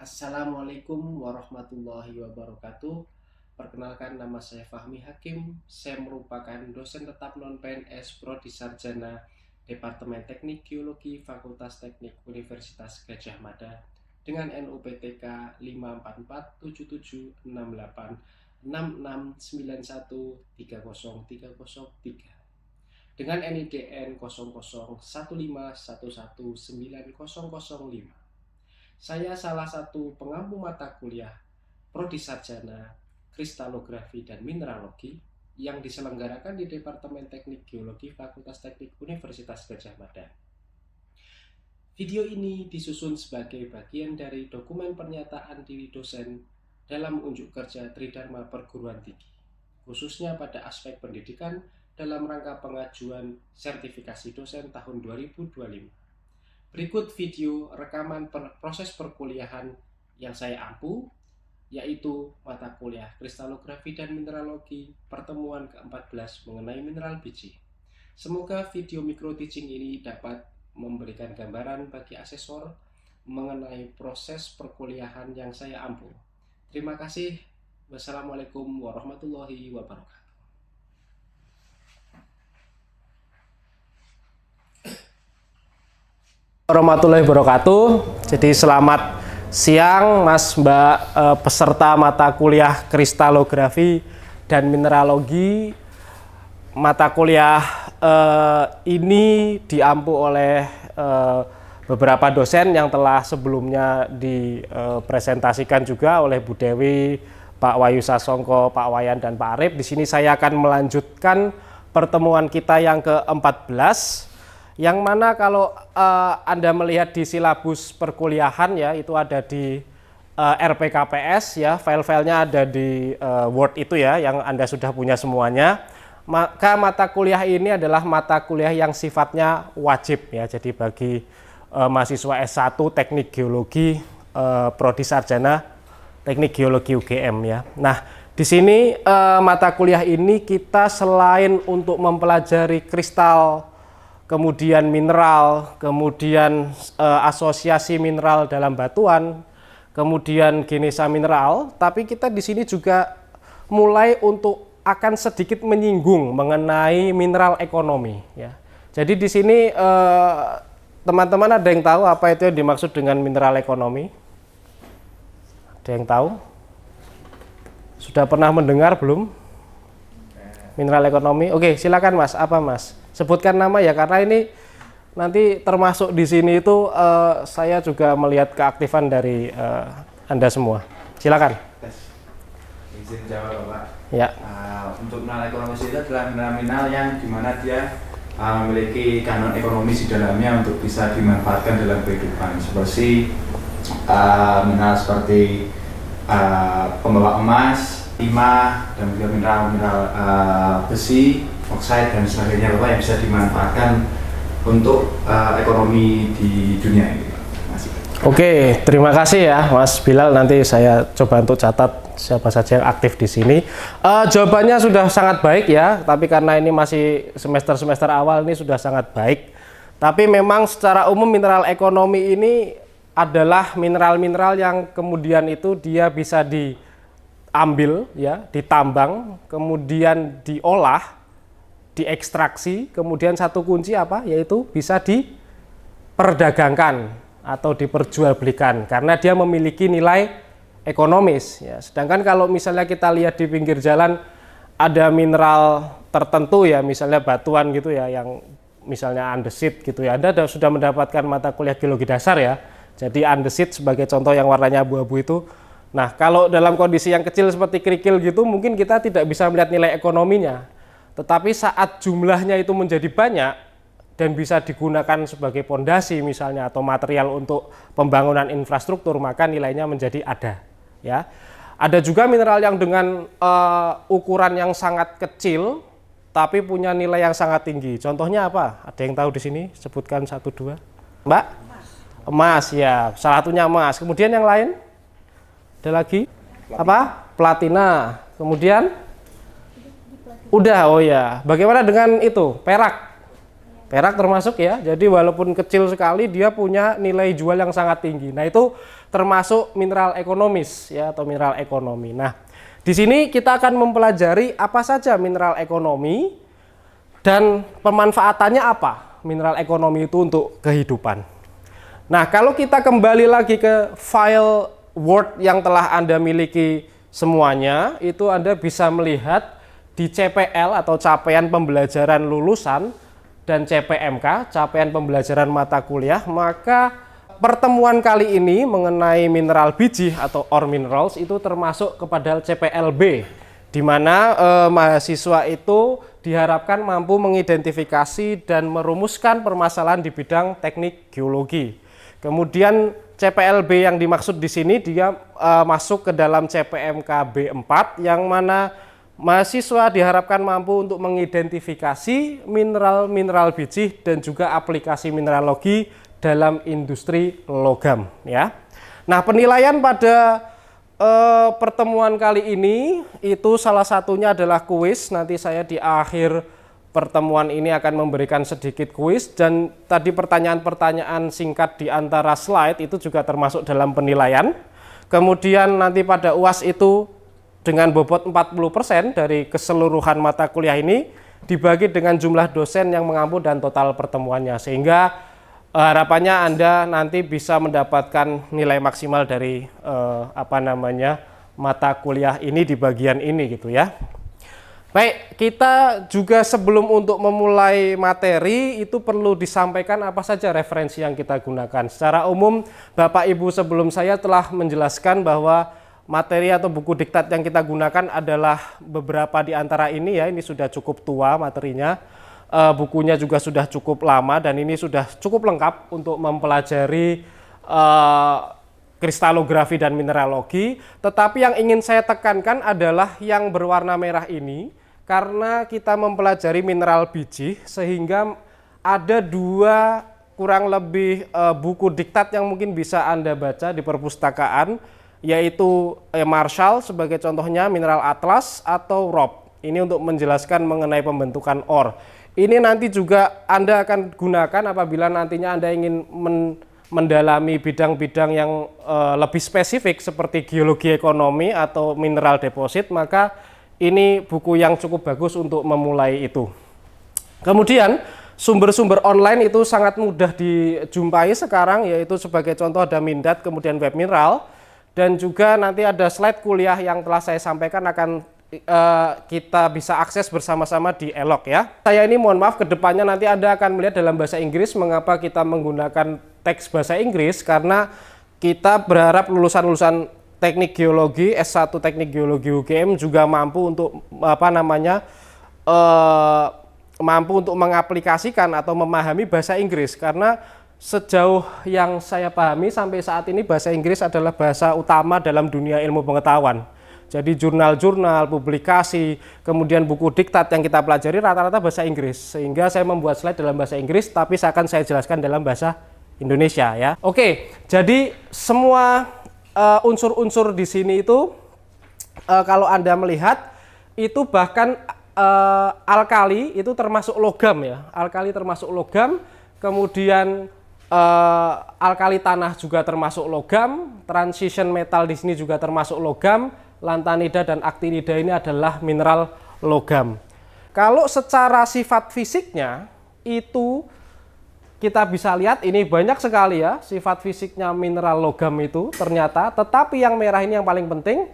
Assalamualaikum warahmatullahi wabarakatuh. Perkenalkan, nama saya Fahmi Hakim. Saya merupakan dosen tetap non-PNS Prodi Sarjana Departemen Teknik Geologi Fakultas Teknik Universitas Gadjah Mada dengan NUPTK 54477686691303003 dengan NIDN 001511190005. Saya salah satu pengampu mata kuliah Prodi Sarjana Kristalografi dan Mineralogi yang diselenggarakan di Departemen Teknik Geologi Fakultas Teknik Universitas Gadjah Mada. Video ini disusun sebagai bagian dari dokumen pernyataan diri dosen dalam unjuk kerja Tridharma Perguruan Tinggi, khususnya pada aspek pendidikan dalam rangka pengajuan sertifikasi dosen tahun 2025. Berikut video rekaman proses perkuliahan yang saya ampu, yaitu mata kuliah Kristalografi dan Mineralogi pertemuan ke-14 mengenai mineral biji. Semoga video micro teaching ini dapat memberikan gambaran bagi asesor mengenai proses perkuliahan yang saya ampu. Terima kasih. Wassalamualaikum warahmatullahi wabarakatuh. Warahmatullahi wabarakatuh. Jadi selamat siang Mas Mbak peserta mata kuliah Kristalografi dan Mineralogi. Mata kuliah ini diampu oleh beberapa dosen yang telah sebelumnya dipresentasikan juga oleh Bu Dewi, Pak Wahyu Sasongko, Pak Wayan, dan Pak Arif. Di sini saya akan melanjutkan pertemuan kita yang ke-14. Yang mana kalau Anda melihat di silabus perkuliahan ya, itu ada di RPKPS ya, file-filenya ada di Word itu ya, yang Anda sudah punya semuanya. Maka mata kuliah ini adalah mata kuliah yang sifatnya wajib ya, jadi bagi mahasiswa S1 Teknik Geologi Prodi Sarjana Teknik Geologi UGM ya. Nah, di sini mata kuliah ini kita selain untuk mempelajari kristal, kemudian mineral, kemudian asosiasi mineral dalam batuan, kemudian genesa mineral, tapi kita di sini juga mulai untuk akan sedikit menyinggung mengenai mineral ekonomi ya. Jadi di sini teman-teman ada yang tahu apa itu yang dimaksud dengan mineral ekonomi? Ada yang tahu? Sudah pernah mendengar belum? Mineral ekonomi. Oke, silakan Mas. Apa Mas? Sebutkan nama ya, karena ini nanti termasuk di sini itu saya juga melihat keaktifan dari Anda semua. Silakan. Izin jawab Bapak. Ya. Untuk mineral ekonomi itu adalah mineral yang dimana dia memiliki kandungan ekonomis di dalamnya untuk bisa dimanfaatkan dalam kehidupan, seperti mineral seperti pembawa emas, timah, dan juga mineral besi, oxide dan sebagainya Bapak, yang bisa dimanfaatkan untuk ekonomi di dunia ini. Oke, terima kasih ya Mas Bilal. Nanti saya coba untuk catat siapa saja yang aktif di sini. Jawabannya sudah sangat baik ya, tapi karena ini masih semester awal, ini sudah sangat baik. Tapi memang secara umum mineral ekonomi ini adalah mineral-mineral yang kemudian itu dia bisa diambil ya, ditambang, kemudian diolah, diekstraksi, kemudian satu kunci apa? Yaitu bisa diperdagangkan atau diperjualbelikan karena dia memiliki nilai ekonomis ya. Sedangkan kalau misalnya kita lihat di pinggir jalan ada mineral tertentu ya, misalnya batuan gitu ya, yang misalnya andesit gitu ya, Anda sudah mendapatkan mata kuliah geologi dasar ya. Jadi andesit sebagai contoh yang warnanya abu-abu itu. Nah, kalau dalam kondisi yang kecil seperti kerikil gitu, mungkin kita tidak bisa melihat nilai ekonominya. Tetapi saat jumlahnya itu menjadi banyak dan bisa digunakan sebagai pondasi misalnya atau material untuk pembangunan infrastruktur, maka nilainya menjadi ada ya. Ada juga mineral yang dengan ukuran yang sangat kecil tapi punya nilai yang sangat tinggi. Contohnya apa? Ada yang tahu di sini? Sebutkan 1, 2. Mbak? Emas ya, salah satunya emas. Kemudian yang lain? Ada lagi? Apa? Platina. Kemudian? Udah, oh ya. Bagaimana dengan itu? Perak? Perak termasuk ya, jadi walaupun kecil sekali dia punya nilai jual yang sangat tinggi. Nah itu termasuk mineral ekonomis ya, atau mineral ekonomi. Nah di sini kita akan mempelajari apa saja mineral ekonomi dan pemanfaatannya apa mineral ekonomi itu untuk kehidupan. Nah kalau kita kembali lagi ke file Word yang telah Anda miliki semuanya, itu Anda bisa melihat di CPL atau capaian pembelajaran lulusan dan CPMK, capaian pembelajaran mata kuliah, maka pertemuan kali ini mengenai mineral biji atau ore minerals itu termasuk kepada CPLB, di mana mahasiswa itu diharapkan mampu mengidentifikasi dan merumuskan permasalahan di bidang teknik geologi. Kemudian CPLB yang dimaksud di sini dia masuk ke dalam CPMK B4 yang mana mahasiswa diharapkan mampu untuk mengidentifikasi mineral-mineral biji dan juga aplikasi mineralogi dalam industri logam ya. Nah, penilaian pada pertemuan kali ini itu salah satunya adalah kuis. Nanti saya di akhir pertemuan ini akan memberikan sedikit kuis, dan tadi pertanyaan-pertanyaan singkat di antara slide itu juga termasuk dalam penilaian. Kemudian nanti pada UAS itu dengan bobot 40% dari keseluruhan mata kuliah ini dibagi dengan jumlah dosen yang mengampu dan total pertemuannya, sehingga harapannya Anda nanti bisa mendapatkan nilai maksimal dari mata kuliah ini di bagian ini gitu ya. Baik, kita juga sebelum untuk memulai materi itu perlu disampaikan apa saja referensi yang kita gunakan. Secara umum Bapak Ibu sebelum saya telah menjelaskan bahwa materi atau buku diktat yang kita gunakan adalah beberapa di antara ini ya. Ini sudah cukup tua materinya, bukunya juga sudah cukup lama, dan ini sudah cukup lengkap untuk mempelajari kristalografi dan mineralogi. Tetapi yang ingin saya tekankan adalah yang berwarna merah ini, karena kita mempelajari mineral biji sehingga ada dua kurang lebih buku diktat yang mungkin bisa Anda baca di perpustakaan, yaitu Marshall sebagai contohnya mineral atlas atau rob. Ini untuk menjelaskan mengenai pembentukan ore. Ini nanti juga Anda akan gunakan apabila nantinya Anda ingin mendalami bidang-bidang yang lebih spesifik seperti geologi ekonomi atau mineral deposit, maka ini buku yang cukup bagus untuk memulai itu. Kemudian sumber-sumber online itu sangat mudah dijumpai sekarang, yaitu sebagai contoh ada Mindat, kemudian Web Mineral. Dan juga nanti ada slide kuliah yang telah saya sampaikan akan kita bisa akses bersama-sama di Elok ya. Saya ini mohon maaf, kedepannya nanti Anda akan melihat dalam bahasa Inggris. Mengapa kita menggunakan teks bahasa Inggris? Karena kita berharap lulusan-lulusan teknik geologi, S1 teknik geologi UGM juga mampu untuk mampu untuk mengaplikasikan atau memahami bahasa Inggris, karena sejauh yang saya pahami sampai saat ini bahasa Inggris adalah bahasa utama dalam dunia ilmu pengetahuan. Jadi jurnal-jurnal, publikasi, kemudian buku diktat yang kita pelajari rata-rata bahasa Inggris. Sehingga saya membuat slide dalam bahasa Inggris, tapi akan saya jelaskan dalam bahasa Indonesia ya. Oke, jadi semua unsur-unsur di sini itu kalau Anda melihat itu bahkan alkali itu termasuk logam ya. Alkali termasuk logam, kemudian alkali tanah juga termasuk logam, transition metal di sini juga termasuk logam, lantanida dan aktinida ini adalah mineral logam. Kalau secara sifat fisiknya itu kita bisa lihat ini banyak sekali ya sifat fisiknya mineral logam itu ternyata, tetapi yang merah ini yang paling penting.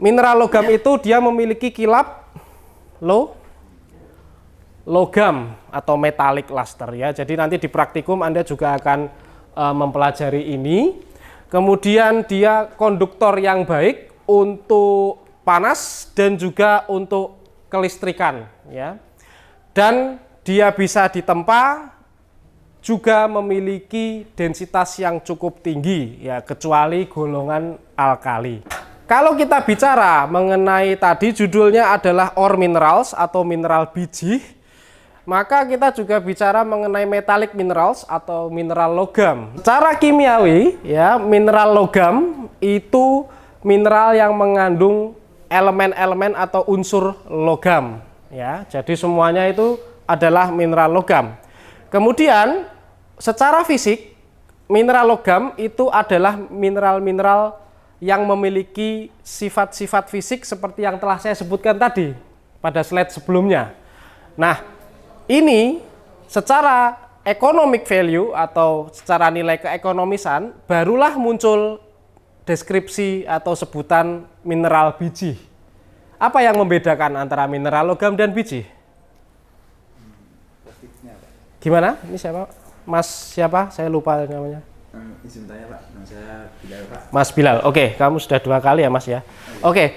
Mineral logam itu dia memiliki kilap logam atau metallic luster ya. Jadi nanti di praktikum Anda juga akan mempelajari ini. Kemudian dia konduktor yang baik untuk panas dan juga untuk kelistrikan ya. Dan dia bisa ditempa, juga memiliki densitas yang cukup tinggi ya, kecuali golongan alkali. Kalau kita bicara mengenai tadi judulnya adalah ore minerals atau mineral biji, maka kita juga bicara mengenai metallic minerals atau mineral logam. Secara kimiawi ya, mineral logam itu mineral yang mengandung elemen-elemen atau unsur logam ya. Jadi semuanya itu adalah mineral logam. Kemudian secara fisik mineral logam itu adalah mineral-mineral yang memiliki sifat-sifat fisik seperti yang telah saya sebutkan tadi pada slide sebelumnya. Nah, ini secara economic value atau secara nilai keekonomisan barulah muncul deskripsi atau sebutan mineral biji. Apa yang membedakan antara mineral logam dan biji? Gimana? Ini siapa? Mas siapa? Saya lupa namanya. Izin tanya Pak, saya Bilal Pak. Mas Bilal, oke, kamu sudah 2 kali ya Mas ya. Oke,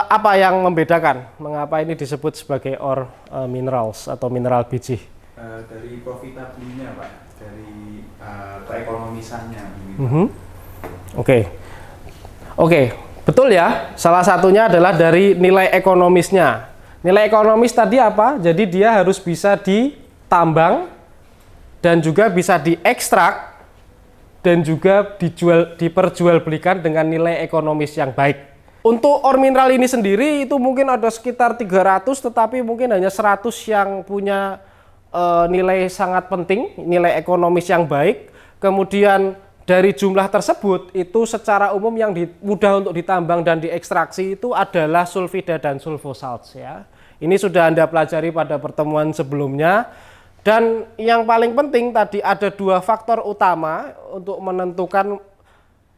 apa yang membedakan? Mengapa ini disebut sebagai ore minerals atau mineral biji? Dari profitability-nya Pak, dari keekonomisannya. Oke, betul ya. Salah satunya adalah dari nilai ekonomisnya. Nilai ekonomis tadi apa? Jadi dia harus bisa ditambang dan juga bisa diekstrak dan juga diperjualbelikan dengan nilai ekonomis yang baik. Untuk ore mineral ini sendiri itu mungkin ada sekitar 300, tetapi mungkin hanya 100 yang punya nilai sangat penting, nilai ekonomis yang baik. Kemudian dari jumlah tersebut itu secara umum yang mudah untuk ditambang dan diekstraksi itu adalah sulfida dan sulfosalts ya. Ini sudah Anda pelajari pada pertemuan sebelumnya. Dan yang paling penting tadi ada 2 faktor utama untuk menentukan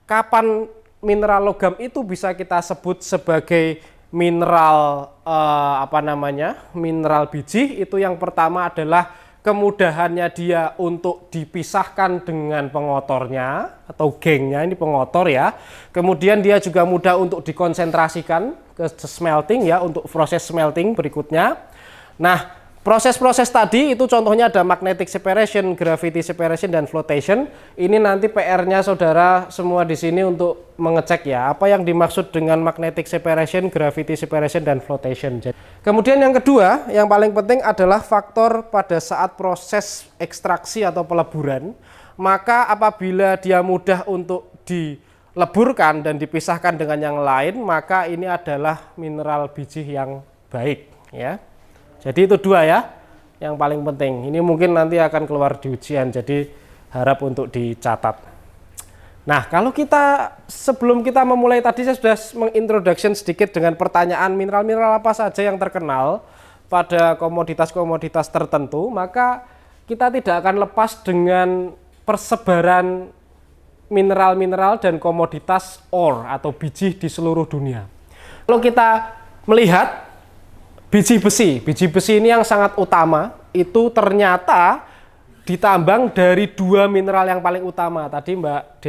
kapan mineral logam itu bisa kita sebut sebagai mineral mineral biji. Itu yang pertama adalah kemudahannya dia untuk dipisahkan dengan pengotornya atau gengnya, ini pengotor ya. Kemudian dia juga mudah untuk dikonsentrasikan ke smelting ya, untuk proses smelting berikutnya. Nah, proses-proses tadi itu contohnya ada magnetic separation, gravity separation, dan flotation. Ini nanti PR-nya saudara semua di sini untuk mengecek ya, apa yang dimaksud dengan magnetic separation, gravity separation, dan flotation. Kemudian yang kedua, yang paling penting adalah faktor pada saat proses ekstraksi atau peleburan. Maka apabila dia mudah untuk dileburkan dan dipisahkan dengan yang lain, maka ini adalah mineral biji yang baik ya. Jadi itu 2 ya, yang paling penting. Ini mungkin nanti akan keluar di ujian, jadi harap untuk dicatat. Nah, kalau sebelum kita memulai tadi saya sudah mengintroduction sedikit dengan pertanyaan mineral-mineral apa saja yang terkenal pada komoditas-komoditas tertentu, maka kita tidak akan lepas dengan persebaran mineral-mineral dan komoditas ore atau biji di seluruh dunia. Kalau kita melihat biji besi ini yang sangat utama, itu ternyata ditambang dari 2 mineral yang paling utama. Tadi Mbak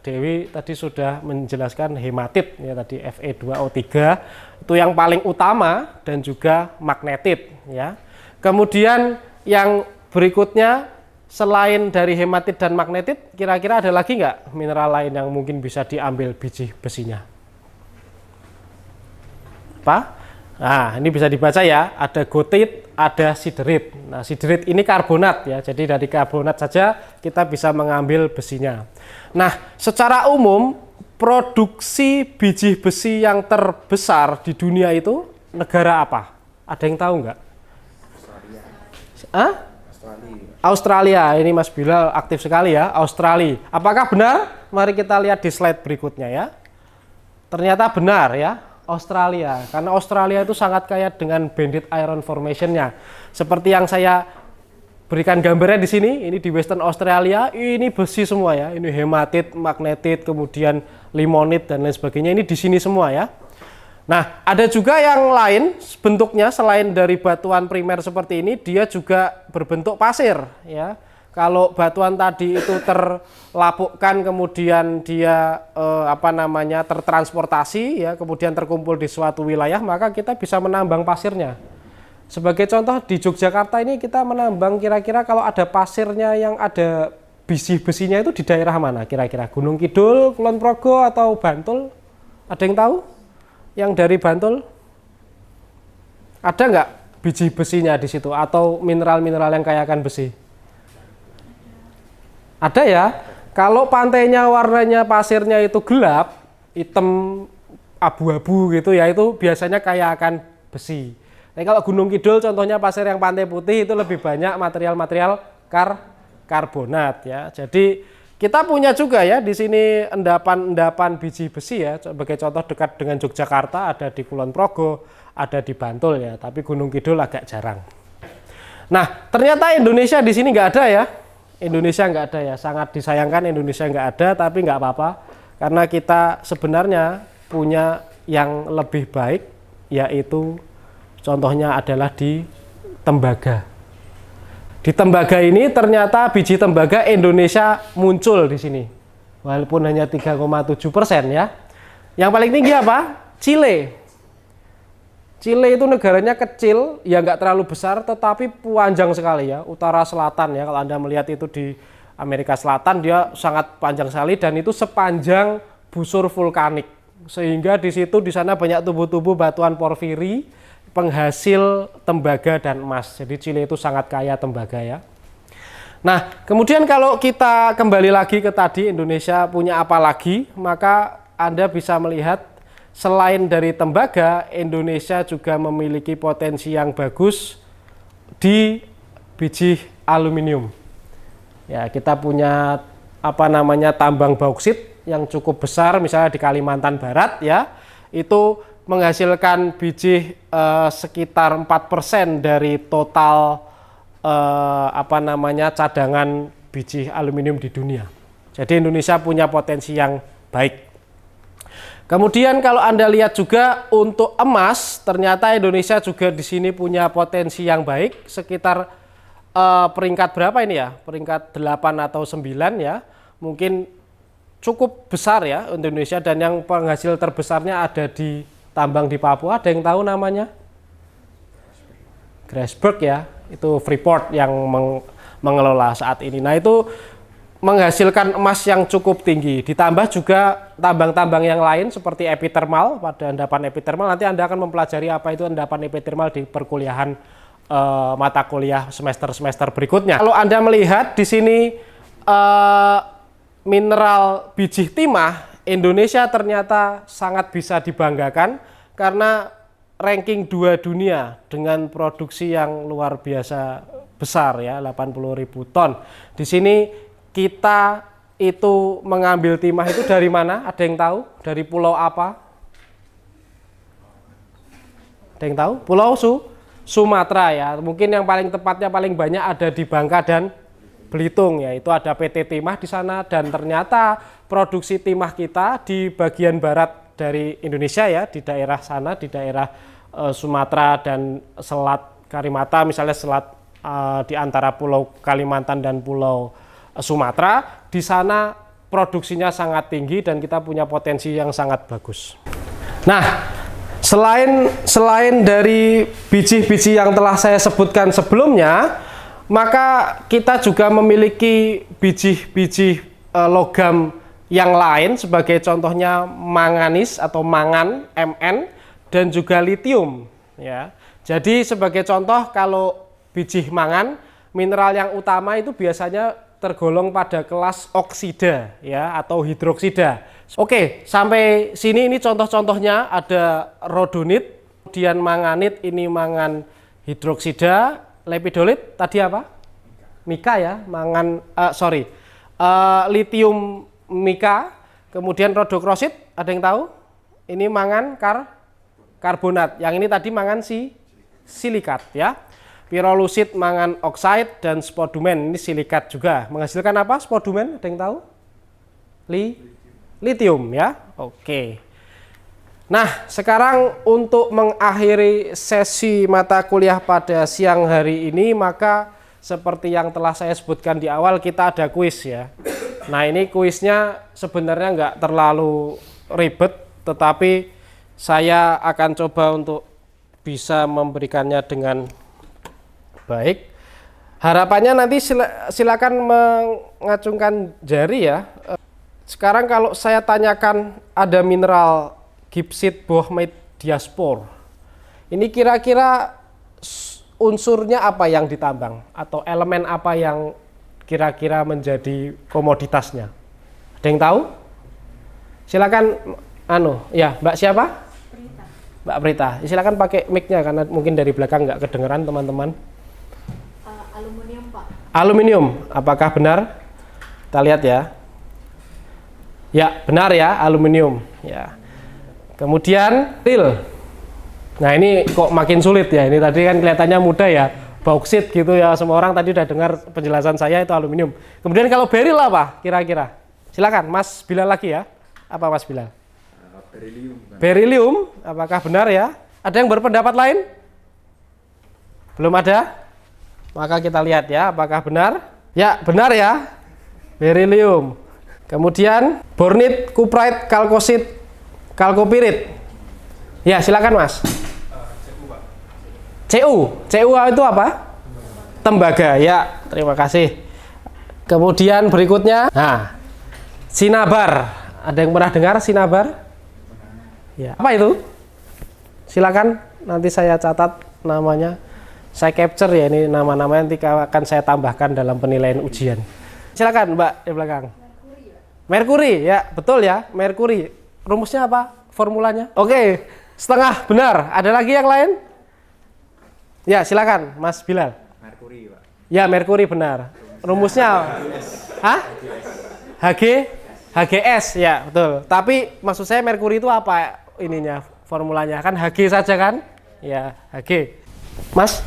Dewi tadi sudah menjelaskan hematit ya, tadi Fe2O3 itu yang paling utama, dan juga magnetit ya. Kemudian yang berikutnya selain dari hematit dan magnetit, kira-kira ada lagi nggak mineral lain yang mungkin bisa diambil biji besinya? Apa? Nah, ini bisa dibaca ya, ada gotit, ada siderit. Nah, siderit ini karbonat ya, jadi dari karbonat saja kita bisa mengambil besinya. Nah, secara umum produksi biji besi yang terbesar di dunia itu negara apa? Ada yang tahu nggak? Australia. Australia, ini Mas Bilal aktif sekali ya, Australia. Apakah benar? Mari kita lihat di slide berikutnya ya. Ternyata benar ya. Australia, karena Australia itu sangat kaya dengan banded iron formation-nya. Seperti yang saya berikan gambarnya di sini, ini di Western Australia, ini besi semua ya. Ini hematit, magnetit, kemudian limonit dan lain sebagainya. Ini di sini semua ya. Nah, ada juga yang lain bentuknya selain dari batuan primer seperti ini, dia juga berbentuk pasir ya. Kalau batuan tadi itu terlapukkan, kemudian dia tertransportasi ya, kemudian terkumpul di suatu wilayah, maka kita bisa menambang pasirnya. Sebagai contoh di Yogyakarta ini kita menambang kira-kira kalau ada pasirnya yang ada besi-besinya itu di daerah mana kira-kira? Gunung Kidul, Kulon Progo, atau Bantul? Ada yang tahu? Yang dari Bantul? Ada nggak biji besinya di situ atau mineral-mineral yang kaya akan besi? Ada ya. Kalau pantainya warnanya pasirnya itu gelap, hitam, abu-abu gitu ya, itu biasanya kaya akan besi. Tapi kalau Gunung Kidul contohnya pasir yang pantai putih itu lebih banyak material-material karbonat ya. Jadi kita punya juga ya di sini endapan biji besi ya. Sebagai contoh dekat dengan Yogyakarta ada di Kulon Progo, ada di Bantul ya. Tapi Gunung Kidul agak jarang. Nah ternyata Indonesia di sini nggak ada ya. Indonesia nggak ada ya. Sangat disayangkan Indonesia nggak ada, tapi nggak apa-apa. Karena kita sebenarnya punya yang lebih baik, yaitu contohnya adalah di tembaga. Di tembaga ini ternyata biji tembaga Indonesia muncul di sini, walaupun hanya 3,7% ya. Yang paling tinggi apa? Chile. Chile itu negaranya kecil, ya nggak terlalu besar, tetapi panjang sekali ya, utara selatan ya. Kalau Anda melihat itu di Amerika Selatan, dia sangat panjang sekali dan itu sepanjang busur vulkanik. Sehingga di situ di sana banyak tubuh-tubuh batuan porfiri, penghasil tembaga dan emas. Jadi Chile itu sangat kaya tembaga ya. Nah, kemudian kalau kita kembali lagi ke tadi Indonesia punya apa lagi, maka Anda bisa melihat selain dari tembaga, Indonesia juga memiliki potensi yang bagus di biji aluminium. Ya, kita punya tambang bauksit yang cukup besar, misalnya di Kalimantan Barat ya, itu menghasilkan biji sekitar 4% dari total cadangan biji aluminium di dunia. Jadi Indonesia punya potensi yang baik. Kemudian kalau Anda lihat juga untuk emas, ternyata Indonesia juga di sini punya potensi yang baik, sekitar peringkat berapa ini ya? Peringkat 8 atau 9 ya. Mungkin cukup besar ya Indonesia, dan yang penghasil terbesarnya ada di tambang di Papua. Ada yang tahu namanya? Grasberg ya. Itu Freeport yang mengelola saat ini. Nah, itu menghasilkan emas yang cukup tinggi. Ditambah juga tambang-tambang yang lain seperti epithermal. Pada endapan epithermal nanti Anda akan mempelajari apa itu endapan epithermal di perkuliahan mata kuliah semester-semester berikutnya. Kalau Anda melihat di sini mineral biji timah, Indonesia ternyata sangat bisa dibanggakan karena ranking 2 dunia dengan produksi yang luar biasa besar ya, 80.000 ton. Di sini kita itu mengambil timah itu dari mana? Ada yang tahu? Dari pulau apa? Ada yang tahu? Pulau Sumatera ya. Mungkin yang paling tepatnya paling banyak ada di Bangka dan Belitung ya. Itu ada PT Timah di sana, dan ternyata produksi timah kita di bagian barat dari Indonesia ya, di daerah sana, di daerah Sumatera dan Selat Karimata, misalnya selat di antara Pulau Kalimantan dan Pulau Sumatera, di sana produksinya sangat tinggi dan kita punya potensi yang sangat bagus. Nah, selain dari biji-biji yang telah saya sebutkan sebelumnya, maka kita juga memiliki biji-biji logam yang lain, sebagai contohnya manganis atau mangan Mn dan juga litium ya. Jadi sebagai contoh, kalau biji mangan, mineral yang utama itu biasanya tergolong pada kelas oksida ya, atau hidroksida. Oke, sampai sini ini contoh-contohnya. Ada rhodonit, kemudian manganit, ini mangan hidroksida. Lepidolit tadi apa? Mika ya, litium mika. Kemudian rhodochrosite, ada yang tahu? Ini mangan karbonat. Yang ini tadi mangan silikat ya. Pyrolusite mangan oxide, dan spodumen ini silikat juga. Menghasilkan apa spodumen? Ada yang tahu? Litium ya. Oke. Nah, sekarang untuk mengakhiri sesi mata kuliah pada siang hari ini, maka seperti yang telah saya sebutkan di awal, kita ada kuis ya. Nah, ini kuisnya sebenarnya nggak terlalu ribet, tetapi saya akan coba untuk bisa memberikannya dengan baik. Harapannya nanti silakan mengacungkan jari ya. Sekarang kalau saya tanyakan ada mineral gipsit bohmite diaspor, ini kira-kira unsurnya apa yang ditambang atau elemen apa yang kira-kira menjadi komoditasnya? Ada yang tahu? Silakan ya, Mbak siapa? Prita. Mbak Prita. Silakan pakai mic-nya karena mungkin dari belakang nggak kedengeran teman-teman. Aluminium, Pak. Aluminium, apakah benar? Kita lihat ya. Ya, benar ya, aluminium. Ya. Kemudian steel. Nah, ini kok makin sulit ya. Ini tadi kan kelihatannya mudah ya. Bauksit gitu ya. Semua orang tadi udah dengar penjelasan saya itu aluminium. Kemudian kalau beril apa kira-kira? Silakan, Mas Bilal lagi ya. Apa Mas Bilal? Berilium. Berilium, apakah benar ya? Ada yang berpendapat lain? Belum ada? Maka kita lihat ya, apakah benar? Ya, benar ya. Berilium. Kemudian bornit, cuprite, kalkosit, kalkopirit. Ya, silakan Mas. CU. CU itu apa? Tembaga. Ya, terima kasih. Kemudian berikutnya, nah, sinabar. Ada yang pernah dengar sinabar? Ya. Apa itu? Silakan, nanti saya catat namanya. Saya capture ya, ini nama-nama nanti akan saya tambahkan dalam penilaian ujian. Silakan Mbak di belakang. Merkuri, ya betul ya, merkuri. Rumusnya apa? Formulanya? Oke, setengah benar. Ada lagi yang lain? Ya silakan, Mas Bilal. Merkuri, Pak. Ya merkuri benar. Rumusnya? Hah? HGS, ya betul. Tapi maksud saya merkuri itu apa ininya? Formulanya kan Hg saja kan? Ya Hg. Mas?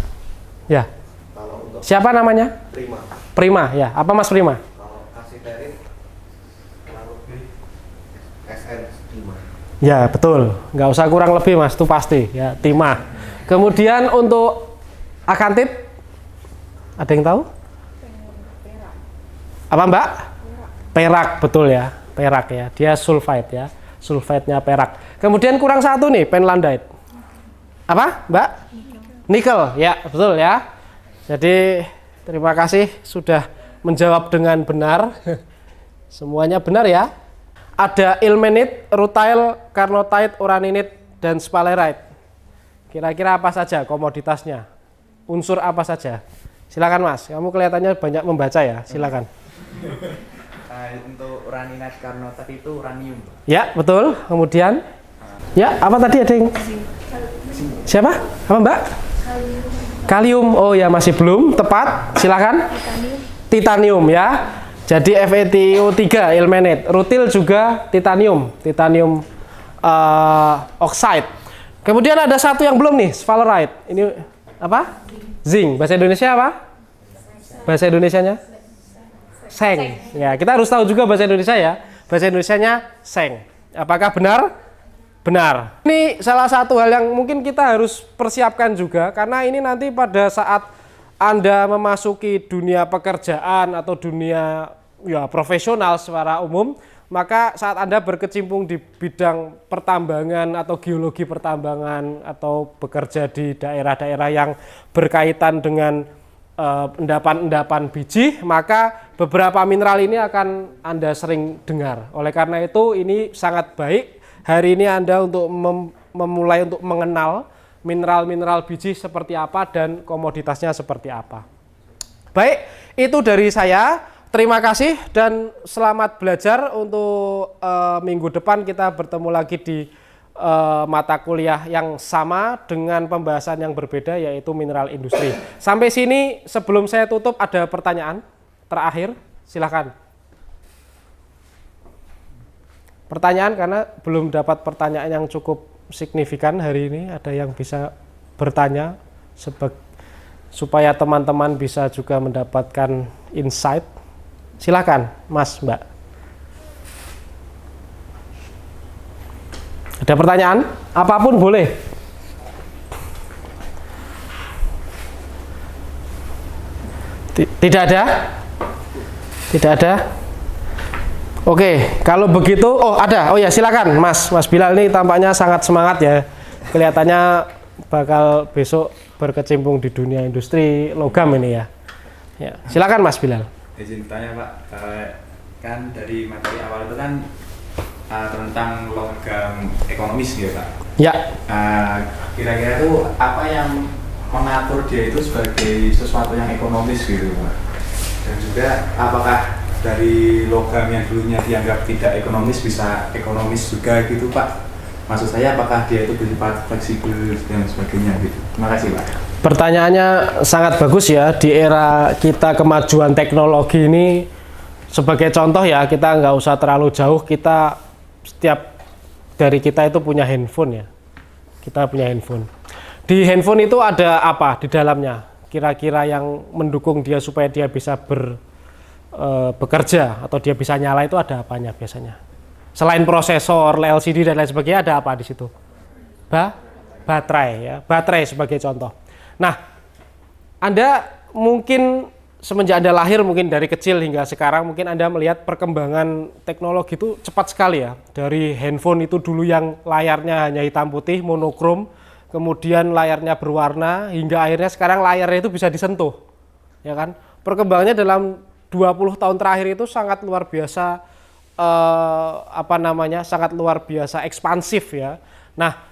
Ya. Siapa namanya? Prima. Prima, ya. Apa Mas Prima? Kalau kasiterin kurang lebih SN 5. Ya betul, nggak usah kurang lebih Mas, itu pasti ya, timah. Kemudian untuk akantit, ada yang tahu? Apa Mbak? Perak, betul ya, perak ya, dia sulfide ya, sulfide-nya perak. Kemudian kurang satu nih, penlandite. Apa Mbak? Nikel, ya betul ya. Jadi terima kasih sudah menjawab dengan benar. Semuanya benar ya. Ada ilmenite, rutile, carnotite, uraninite, dan sphalerite. Kira-kira apa saja komoditasnya? Unsur apa saja? Silakan Mas, kamu kelihatannya banyak membaca ya, silakan. Untuk uraninite carnotite itu uranium. Ya, betul. Kemudian, ya apa tadi ada yang? Siapa? Apa Mbak? Kalium. Oh ya, masih belum tepat. Silakan. Titanium ya. Jadi FeTO3 ilmenite, rutil juga titanium oxide. Kemudian ada satu yang belum nih, sphalerite. Ini apa? Zinc. Bahasa Indonesia apa? Bahasa Indonesianya? Seng. Ya, kita harus tahu juga bahasa Indonesia ya. Bahasa Indonesianya seng. Apakah benar? Benar. Ini salah satu hal yang mungkin kita harus persiapkan juga, karena ini nanti pada saat Anda memasuki dunia pekerjaan atau dunia ya profesional secara umum, maka saat Anda berkecimpung di bidang pertambangan atau geologi pertambangan atau bekerja di daerah-daerah yang berkaitan dengan endapan-endapan biji, maka beberapa mineral ini akan Anda sering dengar. Oleh karena itu ini sangat baik hari ini Anda untuk memulai untuk mengenal mineral-mineral biji seperti apa dan komoditasnya seperti apa. Baik, itu dari saya. Terima kasih dan selamat belajar. Untuk minggu depan kita bertemu lagi di mata kuliah yang sama dengan pembahasan yang berbeda, yaitu mineral industri. Sampai sini sebelum saya tutup ada pertanyaan terakhir, silakan. Pertanyaan, karena belum dapat pertanyaan yang cukup signifikan hari ini. Ada yang bisa bertanya supaya teman-teman bisa juga mendapatkan insight. Silakan, Mas, Mbak. Ada pertanyaan? Apapun boleh. Tidak ada? Tidak ada? Oke, kalau begitu, oh ada, oh ya silakan, Mas Bilal ini tampaknya sangat semangat ya. Kelihatannya bakal besok berkecimpung di dunia industri logam ini ya. Ya, silakan Mas Bilal. Izin tanya Pak, kan dari materi awal itu kan tentang logam ekonomis gitu Pak. Ya. Kira-kira itu apa yang mengatur dia itu sebagai sesuatu yang ekonomis gitu Pak? Dan juga apakah dari logam yang dulunya dianggap tidak ekonomis bisa ekonomis juga gitu Pak? Maksud saya apakah dia itu bersifat fleksibel dan sebagainya gitu. Terima kasih Pak. Pertanyaannya sangat bagus ya. Di era kita kemajuan teknologi ini, sebagai contoh ya, kita nggak usah terlalu jauh, kita setiap dari kita itu punya handphone ya. Kita punya handphone. Di handphone itu ada apa di dalamnya? Kira-kira yang mendukung dia supaya dia bisa bekerja atau dia bisa nyala itu ada apanya biasanya? Selain prosesor, LCD dan lain sebagainya, ada apa di situ? Baterai ya, baterai sebagai contoh. Nah, Anda mungkin semenjak Anda lahir, mungkin dari kecil hingga sekarang, mungkin Anda melihat perkembangan teknologi itu cepat sekali ya. Dari handphone itu dulu yang layarnya hanya hitam putih, monokrom, kemudian layarnya berwarna, hingga akhirnya sekarang layarnya itu bisa disentuh. Ya kan? Perkembangannya dalam 20 tahun terakhir itu sangat luar biasa, sangat luar biasa ekspansif ya. Nah,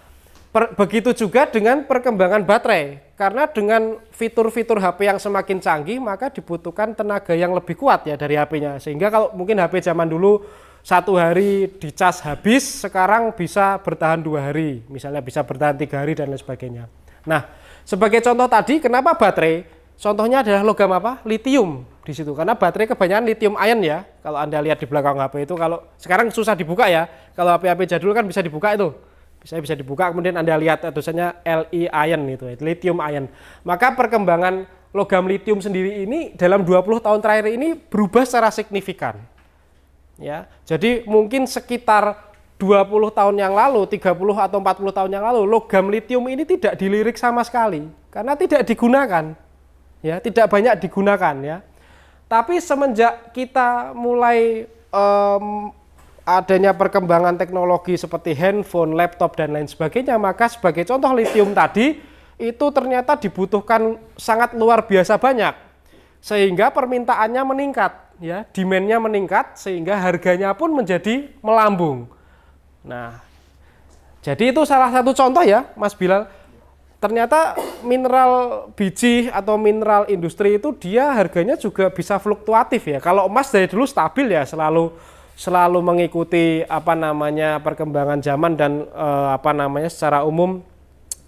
begitu juga dengan perkembangan baterai, karena dengan fitur-fitur HP yang semakin canggih maka dibutuhkan tenaga yang lebih kuat ya dari HP-nya, sehingga kalau mungkin HP zaman dulu 1 hari dicas habis, sekarang bisa bertahan 2 hari, misalnya bisa bertahan 3 hari dan lain sebagainya. Nah, sebagai contoh tadi, kenapa baterai? Contohnya adalah logam apa? Litium di situ, karena baterai kebanyakan lithium ion ya. Kalau Anda lihat di belakang HP itu, kalau sekarang susah dibuka ya, kalau HP-HP jadul kan bisa dibuka itu. Bisa dibuka, kemudian Anda lihat tulisannya Li ion itu, lithium ion. Maka perkembangan logam lithium sendiri ini dalam 20 tahun terakhir ini berubah secara signifikan. Ya, jadi mungkin sekitar 20 tahun yang lalu, 30 atau 40 tahun yang lalu, logam lithium ini tidak dilirik sama sekali karena tidak digunakan. Ya, tidak banyak digunakan ya. Tapi semenjak kita mulai adanya perkembangan teknologi seperti handphone, laptop, dan lain sebagainya, maka sebagai contoh lithium tadi, itu ternyata dibutuhkan sangat luar biasa banyak, sehingga permintaannya meningkat, ya, demand-nya meningkat, sehingga harganya pun menjadi melambung. Nah, jadi itu salah satu contoh ya, Mas Bilal. Ternyata mineral biji atau mineral industri itu dia harganya juga bisa fluktuatif ya. Kalau emas dari dulu stabil ya, selalu mengikuti perkembangan zaman dan secara umum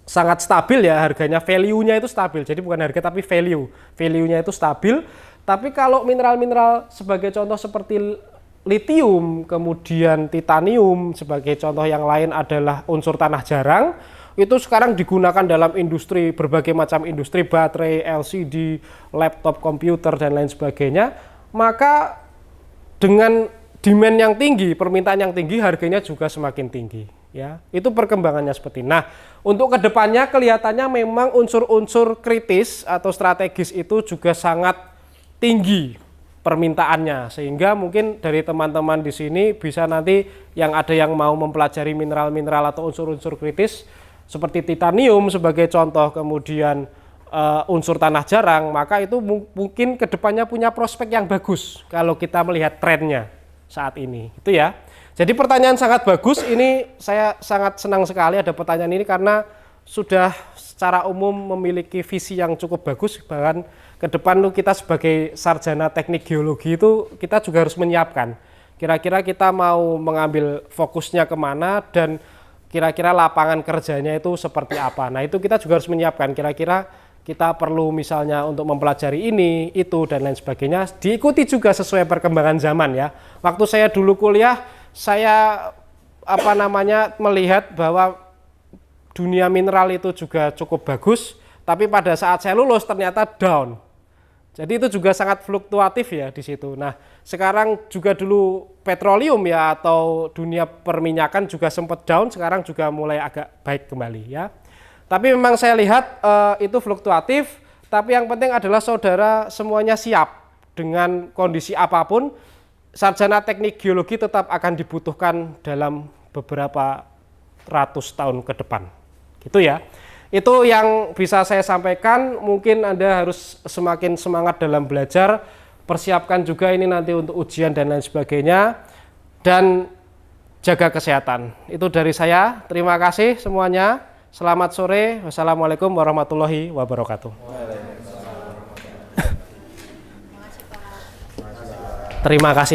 sangat stabil ya, harganya, value-nya itu stabil. Jadi bukan harga tapi value-nya itu stabil. Tapi kalau mineral-mineral sebagai contoh seperti litium, kemudian titanium, sebagai contoh yang lain adalah unsur tanah jarang, itu sekarang digunakan dalam industri, berbagai macam industri, baterai, LCD, laptop, komputer, dan lain sebagainya. Maka dengan demand yang tinggi, permintaan yang tinggi, harganya juga semakin tinggi. Ya, itu perkembangannya seperti ini. Nah, untuk kedepannya kelihatannya memang unsur-unsur kritis atau strategis itu juga sangat tinggi permintaannya, sehingga mungkin dari teman-teman di sini bisa nanti yang ada yang mau mempelajari mineral-mineral atau unsur-unsur kritis seperti titanium sebagai contoh, kemudian unsur tanah jarang, maka itu mungkin kedepannya punya prospek yang bagus kalau kita melihat trennya saat ini, itu ya. Jadi pertanyaan sangat bagus, ini saya sangat senang sekali ada pertanyaan ini karena sudah secara umum memiliki visi yang cukup bagus. Bahkan ke depan tuh kita sebagai sarjana teknik geologi itu kita juga harus menyiapkan kira-kira kita mau mengambil fokusnya kemana dan kira-kira lapangan kerjanya itu seperti apa. Nah, itu kita juga harus menyiapkan kira-kira kita perlu misalnya untuk mempelajari ini, itu, dan lain sebagainya. Diikuti juga sesuai perkembangan zaman ya. Waktu saya dulu kuliah, saya melihat bahwa dunia mineral itu juga cukup bagus, tapi pada saat saya lulus ternyata down. Jadi itu juga sangat fluktuatif ya di situ. Nah, sekarang juga dulu petroleum ya atau dunia perminyakan juga sempat down, sekarang juga mulai agak baik kembali ya. Tapi memang saya lihat itu fluktuatif, tapi yang penting adalah saudara semuanya siap dengan kondisi apapun. Sarjana teknik geologi tetap akan dibutuhkan dalam beberapa ratus tahun ke depan. Gitu ya. Itu yang bisa saya sampaikan. Mungkin Anda harus semakin semangat dalam belajar, persiapkan juga ini nanti untuk ujian dan lain sebagainya, dan jaga kesehatan. Itu dari saya. Terima kasih semuanya. Selamat sore. Wassalamualaikum warahmatullahi wabarakatuh. Terima kasih.